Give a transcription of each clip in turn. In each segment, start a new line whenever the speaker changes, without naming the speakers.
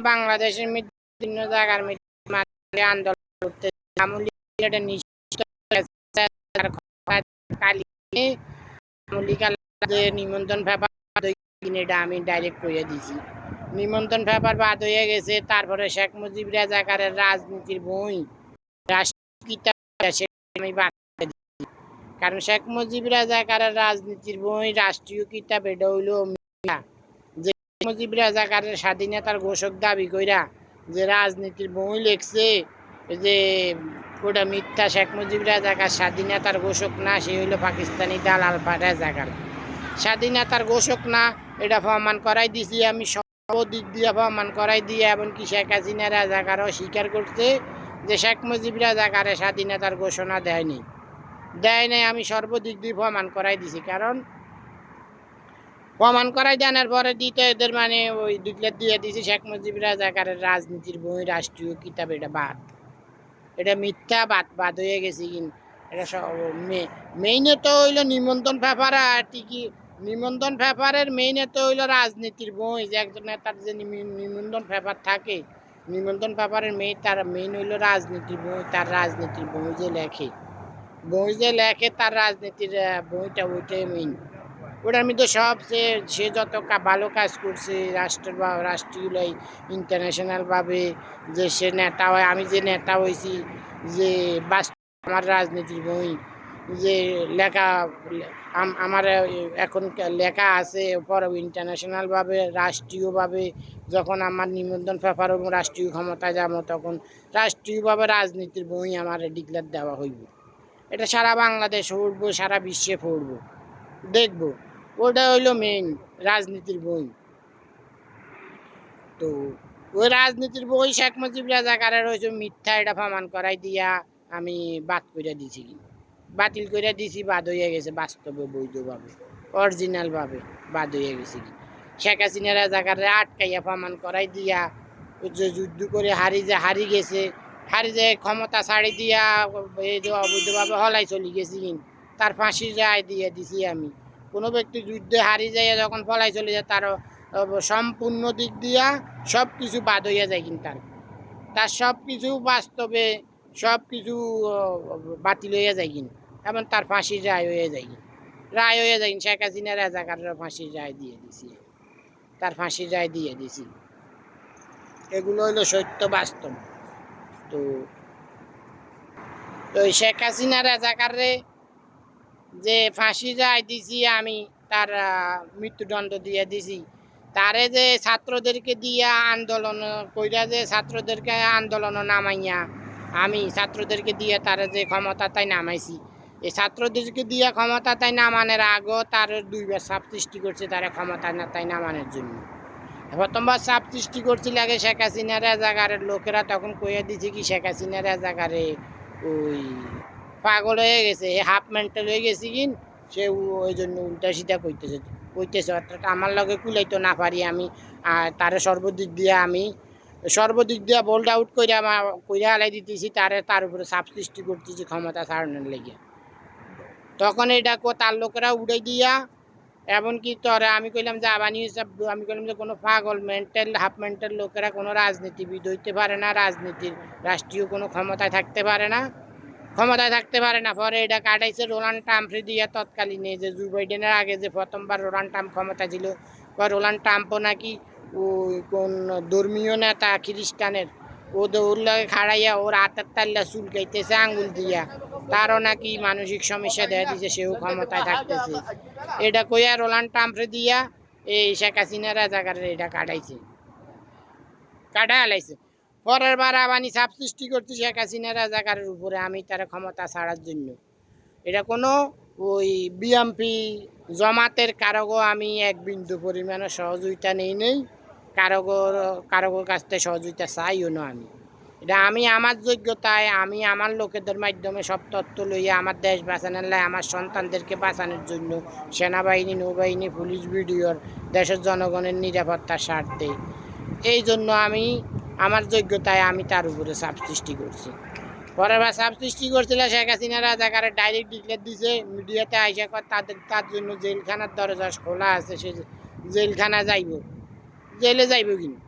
বাংলাদেশের বিভিন্ন জায়গার আন্দোলন করতে নিমন্ত্রণ পেপার এটা আমি ডাইরেক্ট কইয়া দিছি। নিমন্ত্রণ পেপার বাদ হয়ে গেছে। তারপরে শেখ মুজিব রাজাকারের রাজনীতির বই আমি বাদ দিছি, কারণ শেখ মুজিব রাজাকারের রাজনীতির বই রাষ্ট্রীয় কিতাব এটা হইল যে মুজিব রাজাকারের স্বাধীনতার ঘোষক দাবি কইরা যে রাজনীতির বই লেখছে যে ওটা মিথ্যা। শেখ মুজিব রাজাকার স্বাধীনতার ঘোষক না, সে হইল পাকিস্তানি দালাল রাজাকার। স্বাধীনতার ঘোষক না, এটা প্রমাণ করাই দিছি আমি, সর্বদিক দিয়ে প্রমাণ করাই দিয়ে। এমনকি শেখ হাসিনা রাজাকারও স্বীকার করছে যে শেখ মুজিব রাজাকারের স্বাধীনতার ঘোষণা দেয় নাই। আমি সর্বদিক দিয়ে প্রমাণ করাই দিছি, কারণ প্রমাণ করাই জানার পরে দিতে এদের মানে ওই ডিক্লেয়ার দিয়ে দিছি শেখ মুজিব রাজাকারের রাজনীতির বই রাষ্ট্রীয় কিতাব এটা বাদ, এটা মিথ্যা বাদ হয়ে গেছে। কিন্তু এটা মেইনে তো হইলো নিমন্ত্রণ পেপার। আর ঠিকই নিমন্ত্রণ পেপারের মেইনে তো হইলো রাজনীতির বই, যে একজন নেতার যে নিমন্ত্রণ পেপার থাকে, নিমন্ত্রণ পেপারের মেইন হইলো রাজনীতির বই। তার রাজনীতির বই যে লেখে তার রাজনীতির বইটা, ওইটাই মেইন। ওটার মধ্যে সে যত ভালো কাজ করছে রাষ্ট্রীয় ইন্টারন্যাশনালভাবে, যে সে নেতা হয়, আমি যে নেতা হয়েছি, যে আমার রাজনীতির বই যে লেখা আমার এখন লেখা আছে পরে ইন্টারন্যাশনালভাবে রাষ্ট্রীয়ভাবে। যখন আমার নিবন্ধন পেপার এবং রাষ্ট্রীয় ক্ষমতায় যাবো, তখন রাষ্ট্রীয়ভাবে রাজনীতির বই আমার ডিক্লেয়ার দেওয়া হইব। এটা সারা বাংলাদেশ পড়বো, সারা বিশ্বে পড়বো, দেখবো। ওটা হইলো মেইন রাজনীতির বই। তো ওই রাজনীতির বই শেখ মুজিব রাজাকারের হয়েছে মিথ্যা, এটা প্রমাণ করাই দিয়া আমি বাতিল করে দিছি। বাদ হয়ে গেছে, বাস্তবে বৈধভাবে অরিজিনালভাবে বাদ হয়ে গেছে। শেখ হাসিনা রাজাকারে আটকাইয়া প্রমাণ করাই দিয়া যে যুদ্ধ করে হারি গেছে, ক্ষমতা ছাড়ি দিয়া এই যে অবৈধভাবে হলাই চলে গেছি, তার ফাঁসির রায় দিয়ে দিছি আমি। কোনো ব্যক্তি যুদ্ধে হারি যাইয়া যখন পলাই চলে যায়, তার সম্পূর্ণ দিক দিয়া সব কিছু বাদ হইয়া যায়, কিন্তু তার সব কিছু বাস্তবে সব কিছু বাতিল হইয়া যায়, কিন্তু এমন তার ফাঁসির রায় হয়ে যায়। শেখ হাসিনা রাজাকারের ফাঁসির রায় দিয়ে দিছি, তার ফাঁসির রায় দিয়ে দিছি। এগুলো হইলো সত্য বাস্তব। তো শেখ হাসিনা রাজাকারে যে ফাঁসির রায় দিছি আমি, তার মৃত্যুদণ্ড দিয়ে দিছি। তারে যে ছাত্রদেরকে দিয়া আন্দোলন কইরা, যে ছাত্রদেরকে আন্দোলন নামাইয়া আমি ছাত্রদেরকে দিয়ে তারা যে ক্ষমতা তাই নামাইছি, এই ছাত্রদেরকে দিয়া ক্ষমতা তাই নামানোর আগেও তার দুইবার চাপ সৃষ্টি করছে তারা ক্ষমতা না তাই নামানোর জন্য। প্রথমবার চাপ সৃষ্টি করছিল আগে শেখ হাসিনা রাজাকারের লোকেরা, তখন কইয়া দিছে কি শেখ হাসিনা রাজাকারে ওই পাগল হয়ে গেছে, হাফ মেন্টাল হয়ে গেছে, সে ওই জন্য উল্টা সিধা কইতেছে অর্থাৎ আমার লগে কুলাইতো না পারি আমি, তারে সর্বদিক দিয়ে বোল্ড আউট কইরা হালাই দিতেছি, তার উপরে চাপ সৃষ্টি করতেছি ক্ষমতা ছাড়ানোর লেগে। তখন এটা তার লোকেরা উড়াই দিয়া, এমনকি তোরা আমি কইলাম যে আমি কইলাম যে কোনো পাগল হাফ মেন্টাল লোকেরা কোনো রাজনীতিবিদ হইতে পারে না, রাষ্ট্রীয় কোনো ক্ষমতায় থাকতে পারে না। পরে এটা কাটাইছে ডোনাল্ড ট্রাম্পে দিয়ে তৎকালীন, যে জো বাইডেনের আগে যে প্রথমবার ডোনাল্ড ট্রাম্প ক্ষমতা ছিল, ডোনাল্ড ট্রাম্পও নাকি ওই কোন ধর্মীয় নেতা খ্রিস্টানের ওর লগে খাড়াইয়া ওর হাতের তাল্লা চুলকাইতেছে আঙ্গুল দিয়া, তারও নাকি মানসিক সমস্যা দেখা দিছে, সেও ক্ষমতায় থাকতেছে। এটা কইয়া ডোনাল্ড ট্রাম্পে দিয়া এই শেখ হাসিনা রাজাকারের এটা কাটা হালাইছে। পরের বার আবানি চাপ সৃষ্টি করছি শেখ হাসিনা রাজাকারের উপরে আমি তার ক্ষমতা ছাড়ার জন্য। এটা কোনো ওই বিএমপি জমাতের কারগো আমি এক বিন্দু পরিমাণে সহযোগিতা নেই, কারগোর কাছ থেকে সহযোগিতা চাইও না আমি। এটা আমি আমার যোগ্যতায়, আমি আমার লোকেদের মাধ্যমে সব তথ্য লইয়া আমার দেশ বাঁচানোর লাই, আমার সন্তানদেরকে বাঁচানোর জন্য সেনাবাহিনী, নৌবাহিনী, পুলিশ, বিডিওর দেশের জনগণের নিরাপত্তার স্বার্থে, এই জন্য আমি আমার যোগ্যতায় আমি তার উপরে চাপ সৃষ্টি করছি। পরের বার চাপ সৃষ্টি করছিল শেখ হাসিনা রাজাকারে ডাইরেক্ট ডিক্লেয়ার দিছে মিডিয়াতে আইসা তার জন্য জেলখানার দরজা খোলা আছে, সে জেলে যাইব কিন্তু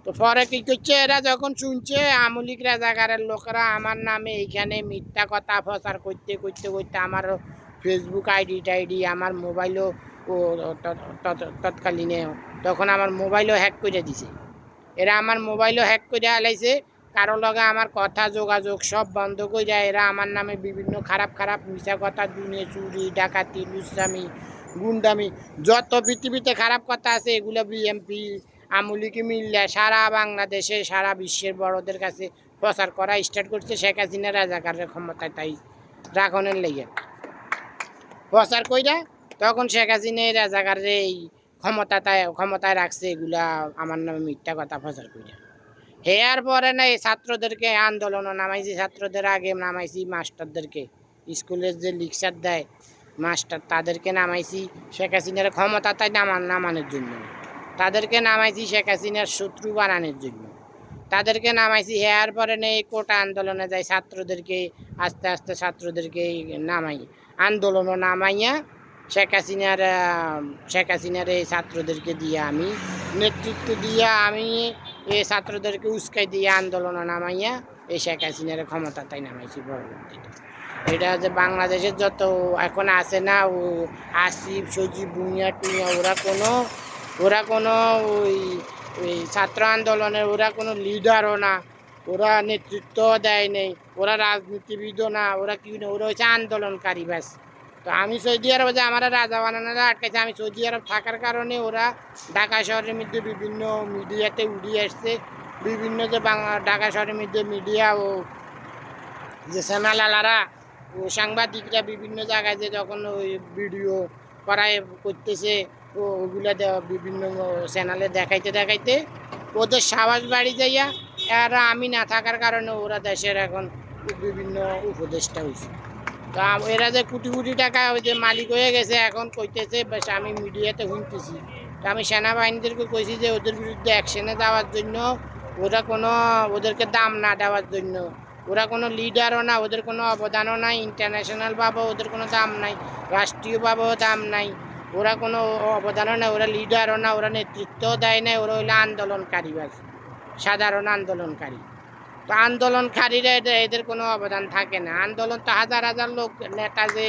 তো পরে কি করছে, এরা যখন শুনছে আমলিক রাজাকারের লোকেরা আমার নামে এইখানে মিথ্যা কথা প্রচার করতে করতে করতে আমার ফেসবুক আইডি টাইডি আমার মোবাইলও ও তৎকালীনে তখন আমার মোবাইলও হ্যাক করে দিছে। এরা আমার মোবাইলও হ্যাক করে আলাইছে, কারো লগে আমার কথা যোগাযোগ সব বন্ধ করে যায়। এরা আমার নামে বিভিন্ন খারাপ খারাপ মিশা কথা, দুনে চুরি ডাকাতি লুচ্ছামি গুন্ডামি যত পৃথিবীতে খারাপ কথা আছে এগুলো বিএমপি আমলিকি মিললে সারা বাংলাদেশে সারা বিশ্বের বড়দের কাছে প্রচার করা স্টার্ট করছে। শেখ হাসিনা রাজাকারের ক্ষমতায় তাই রাখনের লেগে প্রচার কইরা তখন শেখ হাসিনা রাজাকারের এই ক্ষমতায় রাখছে এগুলা আমার নামে মিথ্যা কথা প্রচার কইরা। হেয়ার পরে না এই ছাত্রদেরকে আন্দোলনও নামাইছি, ছাত্রদের আগে নামাইছি মাস্টারদেরকে, স্কুলের যে লেকচার দেয় মাস্টার তাদেরকে নামাইছি শেখ হাসিনার ক্ষমতাটাই নামানোর জন্য, তাদেরকে নামাইছি শেখ হাসিনার শত্রু বানানোর জন্য, তাদেরকে নামাইছি। হেয়ার পরে নেই কোটা আন্দোলনে যাই ছাত্রদেরকে আস্তে আস্তে ছাত্রদেরকে নামাই আন্দোলনও নামাইয়া শেখ হাসিনার এই ছাত্রদেরকে দিয়ে আমি নেতৃত্ব দিয়ে আমি এই ছাত্রদেরকে উস্কাই দিয়ে আন্দোলন নামাইয়া এই শেখ হাসিনার ক্ষমতাটাই নামাইছি পরবর্তীতে। এটা যে বাংলাদেশের যত এখন আছে না ও আসিফ সজীব ভুঁইয়া টুইয়া ওরা কোনো ওই ছাত্র আন্দোলনের ওরা কোনো লিডারও না, ওরা নেতৃত্ব দেয় নেই, ওরা রাজনীতিবিদও না, ওরা কি না, ওরা হচ্ছে আন্দোলনকারী ব্যাস। তো আমি সৌদি আরবে যে আমার রাজা বানানোরা আটকাইছে, আমি সৌদি আরব থাকার কারণে ওরা ঢাকা শহরের মধ্যে বিভিন্ন মিডিয়াতে উড়িয়ে আসছে, বিভিন্ন যে ঢাকা শহরের মধ্যে মিডিয়া ও যে চ্যানেলারা ও সাংবাদিকরা বিভিন্ন জায়গায় যে যখন ওই ভিডিও করায় করতেছে ওগুলো বিভিন্ন চ্যানেলে দেখাইতে ওদের সাহস বাড়ি যাইয়া এরা আমি না থাকার কারণে ওরা দেশের এখন বিভিন্ন উপদেষ্টা হয়েছে। তো এরা যে কোটি কোটি টাকা ওই যে মালিক হয়ে গেছে এখন কইতেছে, বেশ আমি মিডিয়াতে শুনতেছি। তো আমি সেনাবাহিনীদেরকে কইছি যে ওদের বিরুদ্ধে অ্যাকশনে যাওয়ার জন্য, ওদেরকে দাম না দেওয়ার জন্য। ওরা কোনো লিডারও না, ওদের কোনো অবদানও নাই, ইন্টারন্যাশনালভাবেও ওদের কোনো দাম নাই, রাষ্ট্রীয়ভাবেও দাম নাই, ওরা কোনো অবদানও নাই, ওরা লিডারও না, ওরা নেতৃত্বও দেয় নাই, ওরা হইলো আন্দোলনকারী বাস, সাধারণ আন্দোলনকারী। তো আন্দোলনকারীরা এদের কোনো অবদান থাকে না। আন্দোলন তো হাজার হাজার লোক নেতা যে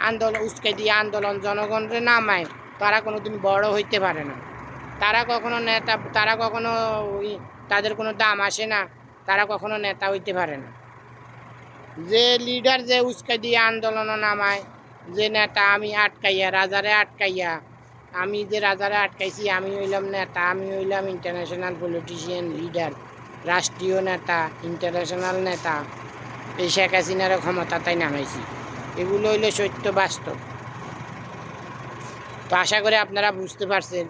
আন্দোলন উস্কে দিয়ে আন্দোলন জনগণরে নামায় তারা কোনো দিন বড় হইতে পারে না, তারা কখনো নেতা, তারা কখনো তাদের কোনো দাম আসে না, তারা কখনো নেতা হইতে পারে না। যে লিডার যে উস্কে দিয়ে আন্দোলন নামায়, যে নেতা আমি আটকাইয়া রাজারে আটকাইয়া, আমি যে রাজারে আটকাইছি আমি হইলাম নেতা, আমি হইলাম ইন্টারন্যাশনাল পলিটিশিয়ান লিডার, রাষ্ট্রীয় নেতা, ইন্টারন্যাশনাল নেতা, এই শেখ হাসিনার ক্ষমতাটাই নামাইছি। এগুলো হইলো সত্য বাস্তব। তো আশা করি আপনারা বুঝতে পারছেন।